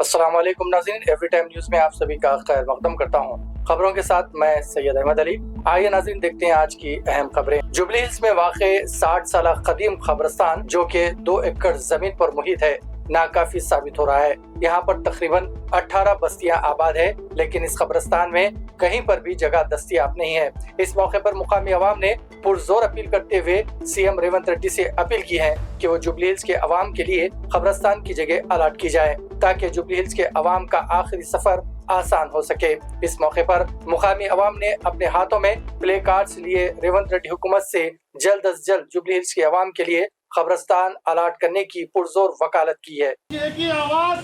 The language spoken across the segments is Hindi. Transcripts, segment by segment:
अस्सलाम वालेकुम नाज़रीन, एवरी टाइम न्यूज़ में आप सभी का खैर मकदम करता हूँ। खबरों के साथ मैं सैयद अहमद अली। आइए नाज़रीन देखते हैं आज की अहम खबरें। जुबली हिल्स में वाक़े 60 साल कदीम कब्रिस्तान जो कि 2 एकड़ जमीन पर मुहित है, नाकाफी साबित हो रहा है। यहाँ पर तकरीबन 18 बस्तियां आबाद है, लेकिन इस कब्रिस्तान में कहीं पर भी जगह दस्तयाब नहीं है। इस मौके पर मुकामी अवाम ने पुरजोर अपील करते हुए सीएम रेवंत रेड्डी से अपील की है कि वो जुबली हिल्स के अवाम के लिए कब्रिस्तान की जगह अलॉट की जाए, ताकि जुबली हिल्स के अवाम का आखिरी सफर आसान हो सके। इस मौके पर मुकामी अवाम ने अपने हाथों में प्ले कार्ड्स लिए रेवंत रेड्डी हुकूमत से जल्द अज जल्द जुबली हिल्स के अवाम के लिए कब्रिस्तान अलॉट करने की पुरजोर वकालत की है। एक ही आवाज,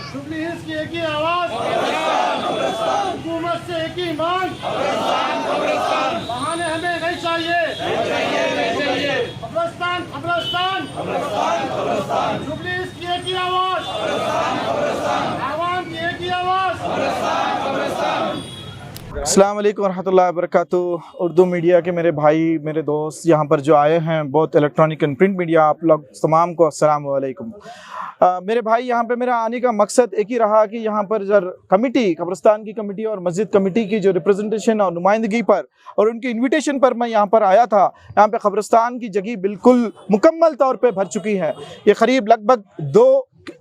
जुबली हिल्स की एक ही आवाज, हुकूमत से एक ही मांग, बहाने हमें नहीं चाहिए, कब्रिस्तान कब्रिस्तान, जुबली हिल्स की एक ही आवाज, आवाम की एक ही आवाज। अस्सलाम वालेकुम रहमतुल्लाहि व बरकातुहू। उर्दू मीडिया के मेरे भाई, मेरे दोस्त यहाँ पर जो आए हैं, बहुत इलेक्ट्रॉनिक एंड प्रिंट मीडिया, आप लोग तमाम को अस्सलाम वालेकुम। मेरे भाई, यहाँ पे मेरा आने का मकसद एक ही रहा कि यहाँ पर जब कमेटी, कब्रिस्तान की कमेटी और मस्जिद कमेटी की जो रिप्रेजेंटेशन और नुमाइंदगी पर और उनकी इन्विटेशन पर मैं यहाँ पर आया था। यहाँ पे कब्रिस्तान की जगह बिल्कुल मुकम्मल तौर पर भर चुकी है। ये करीब लगभग 2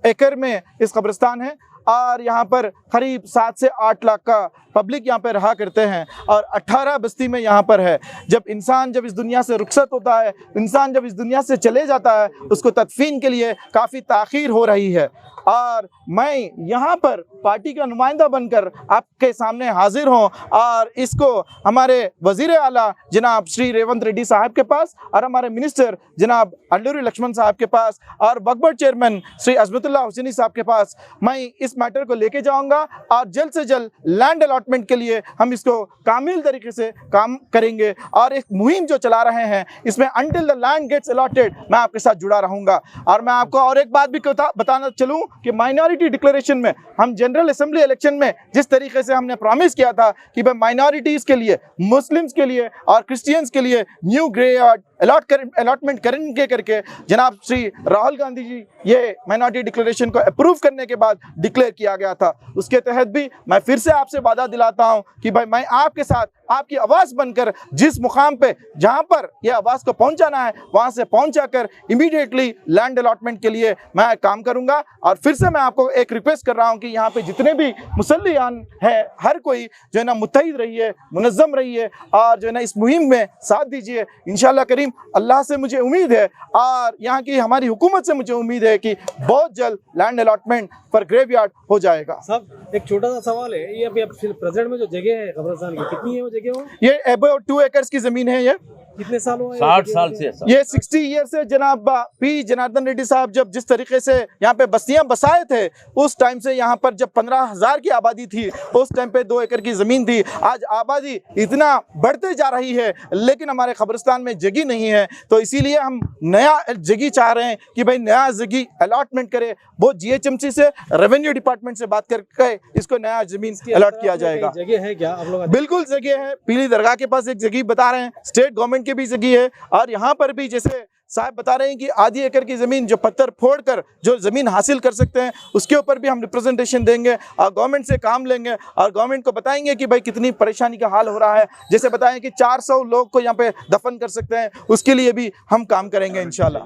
एकड़ में इस कब्रिस्तान है और यहाँ पर करीब 7 से 8 लाख का पब्लिक यहाँ पे रहा करते हैं और 18 बस्ती में यहाँ पर है। जब इंसान इस दुनिया से रुखसत होता है, इंसान जब इस दुनिया से चले जाता है, उसको तदफीन के लिए काफ़ी ताख़ीर हो रही है और मैं यहाँ पर पार्टी का नुमाइंदा बनकर आपके सामने हाजिर हूँ और इसको हमारे वज़ीर आला जनाब श्री रेवंत रेड्डी साहब के पास और हमारे मिनिस्टर जनाब अल्लूरी लक्ष्मण साहब के पास और वक्फ बोर्ड चेयरमैन श्री अज़मतुल्लाह हुसैनी साहब के पास मैं इस मैटर को लेके जाऊँगा और जल्द से जल्द लैंड अलॉटमेंट के लिए हम इसको कामिल तरीके से काम करेंगे और एक मुहिम जो चला रहे हैं इसमें until the land gets allotted मैं आपके साथ जुड़ा रहूँगा। और मैं आपको और एक बात भी बताना चलूँ कि माइनॉरिटी डिक्लेरेशन में हम जनरल असेंबली इलेक्शन में जिस तरीके से हमने प्रॉमिस किया था कि भाई माइनॉरिटीज़ के लिए, मुस्लिम्स के लिए और क्रिश्चियंस के लिए न्यू ग्रे यार्ड अलॉटमेंट करेंगे करके जनाब श्री राहुल गांधी जी ये माइनॉरिटी डिक्लेरेशन को अप्रूव करने के बाद डिक्लेयर किया गया था। उसके तहत भी मैं फिर से आपसे वादा दिलाता हूं कि भाई मैं आपके साथ आपकी आवाज़ बनकर जिस मुकाम पे जहां पर यह आवाज़ को पहुंचाना है वहां से पहुंचाकर इमीडिएटली लैंड अलॉटमेंट के लिए मैं काम करूंगा। और फिर से मैं आपको एक रिक्वेस्ट कर रहा हूं कि यहाँ पे जितने भी मुसल्लियान है, हर कोई जो है ना मुत्तहिद रहिए, मुनज़्ज़म रहिए और जो है ना इस मुहिम में साथ दीजिए। इंशाअल्लाह करीम अल्लाह से मुझे उम्मीद है और यहाँ की हमारी हुकूमत से मुझे उम्मीद है कि बहुत जल्द लैंड अलॉटमेंट पर ग्रेवयार्ड हो जाएगा। सब एक छोटा सा सवाल है, ये अभी प्रेजेंट में जो जगह है कब्रिस्तान की कितनी है वो जगह? ये अबाउट 2 एकड़ की जमीन है। ये कितने साल हुआ? 60 साल से ये 60 ईयर से जनाब पी जनार्दन रेड्डी साहब जब जिस तरीके से यहाँ पे बस्तियां बसाए थे उस टाइम से यहाँ पर जब 15,000 की आबादी थी उस टाइम पे 2 एकड़ की ज़मीन थी। आज आबादी इतना बढ़ते जा रही है लेकिन हमारे कब्रिस्तान में जगह नहीं है, तो इसीलिए हम नया जगह चाह रहे हैं कि भाई नया जगह अलॉटमेंट करे। वो GHMC से रेवेन्यू डिपार्टमेंट से बात करके इसको नया ज़मीन अलॉट किया जाएगा। जगह है क्या आप लोग? बिल्कुल जगह है। पीली दरगाह के पास एक जगह बता रहे हैं, स्टेट गवर्नमेंट की भी जगह है और यहाँ पर भी जैसे साहब बता रहे हैं कि आधी एकड़ की ज़मीन जो पत्थर फोड़कर जो ज़मीन हासिल कर सकते हैं उसके ऊपर भी हम रिप्रेजेंटेशन देंगे और गवर्नमेंट से काम लेंगे और गवर्नमेंट को बताएंगे कि भाई कितनी परेशानी का हाल हो रहा है। जैसे बताएं कि 400 लोग को यहाँ पे दफन कर सकते हैं, उसके लिए भी हम काम करेंगे इंशाल्लाह।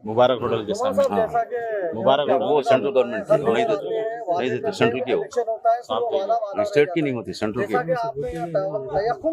मुबारक होटल जैसा मुबारक वो सेंट्रल गवर्नमेंट नहीं देते सेंट्रल की हो, स्टेट की नहीं होती, सेंट्रल की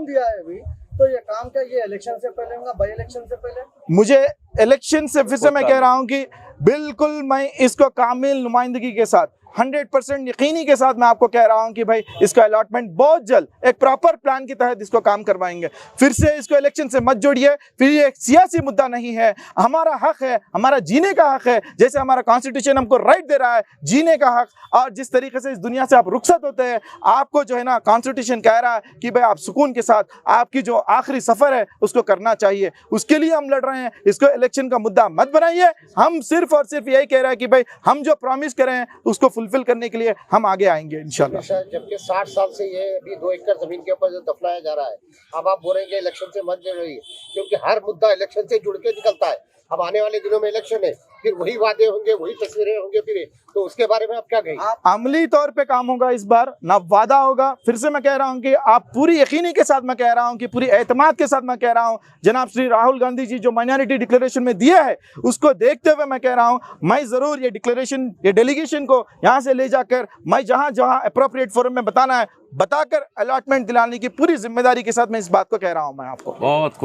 दिया है। तो ये काम क्या ये इलेक्शन से पहले होगा, बाई इलेक्शन से पहले? मुझे इलेक्शन से फिर से मैं कह रहा हूँ कि बिल्कुल मैं इसको कामिल नुमाइंदगी के साथ 100% यकीनी के साथ मैं आपको कह रहा हूं कि भाई इसका अलॉटमेंट बहुत जल्द एक प्रॉपर प्लान के तहत इसको काम करवाएंगे। फिर से इसको इलेक्शन से मत जोड़िए, फिर ये एक सियासी मुद्दा नहीं है, हमारा हक है, हमारा जीने का हक है। जैसे हमारा कॉन्स्टिट्यूशन हमको राइट दे रहा है जीने का हक, और जिस तरीके से इस दुनिया से आप रुखसत होते हैं आपको जो है ना कॉन्स्टिट्यूशन कह रहा है कि भाई आप सुकून के साथ आपकी जो आखिरी सफ़र है उसको करना चाहिए, उसके लिए हम लड़ रहे हैं। इसको इलेक्शन का मुद्दा मत बनाइए। हम सिर्फ और सिर्फ यही कह रहे हैं कि भाई हम जो प्रॉमिस करें उसको फुलफिल करने के लिए हम आगे आएंगे इंशाल्लाह। जबकि 60 साल से ये अभी 2 एकड़ जमीन के ऊपर जो दफनाया जा रहा है, अब आप बोलेंगे इलेक्शन से मत जुड़ रही है, क्योंकि हर मुद्दा इलेक्शन से जुड़ के निकलता है। अब आने वाले दिनों में इलेक्शन है, फिर वही वादे होंगे, वही तस्वीरें होंगे, फिर तो उसके बारे में आप क्या कहेंगे? अमली तौर पे काम होगा इस बार, ना वादा होगा। फिर से मैं कह रहा हूं कि आप पूरी यकीनी के साथ मैं कह रहा हूं कि पूरी एतमाद के साथ मैं कह रहा हूं, जनाब श्री राहुल गांधी जी जो माइनॉरिटी डिक्लेरेशन में दिया है उसको देखते हुए मैं कह रहा हूं, मैं जरूर ये डिक्लेरेशन, ये डेलीगेशन को यहाँ से ले जाकर मैं जहाँ जहाँ अप्रोप्रिएट फोरम में बताना है बताकर अलॉटमेंट दिलाने की पूरी जिम्मेदारी के साथ मैं इस बात को कह रहा हूं। मैं आपको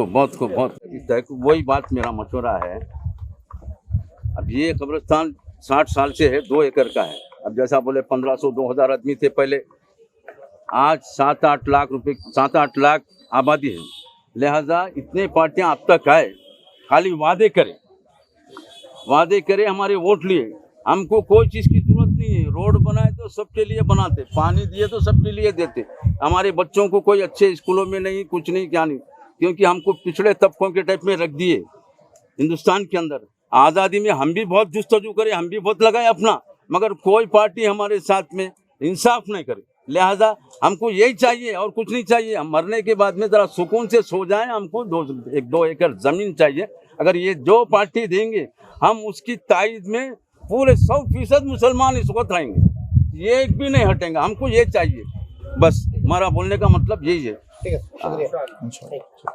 बहुत वही बात मेरा मशवरा है। अब ये कब्रिस्तान 60 साल से है, 2 एकड़ का है। अब जैसा बोले 1500-2000 आदमी थे पहले, आज 7-8 लाख रुपए, 7-8 लाख आबादी है। लिहाजा इतने पार्टियां अब तक आए, खाली वादे करे, हमारे वोट लिए। हमको कोई चीज़ की जरूरत नहीं है। रोड बनाए तो सबके लिए बनाते, पानी दिए तो सबके लिए देते। हमारे बच्चों को कोई अच्छे स्कूलों में नहीं, कुछ नहीं, क्या नहीं, क्योंकि हमको पिछड़े तबकों के टाइप में रख दिए हिंदुस्तान के अंदर। आज़ादी में हम भी बहुत जुस्तजू करे, हम भी बहुत लगाए अपना, मगर कोई पार्टी हमारे साथ में इंसाफ नहीं करे। लिहाजा हमको यही चाहिए और कुछ नहीं चाहिए। हम मरने के बाद में ज़रा सुकून से सो जाएं। हमको 2 एकड़ ज़मीन चाहिए। अगर ये जो पार्टी देंगे, हम उसकी तायद में पूरे 100% मुसलमान इस वक्त आएंगे, ये एक भी नहीं हटेंगे। हमको ये चाहिए, बस हमारा बोलने का मतलब यही है। ठीक है, शुक्रिया।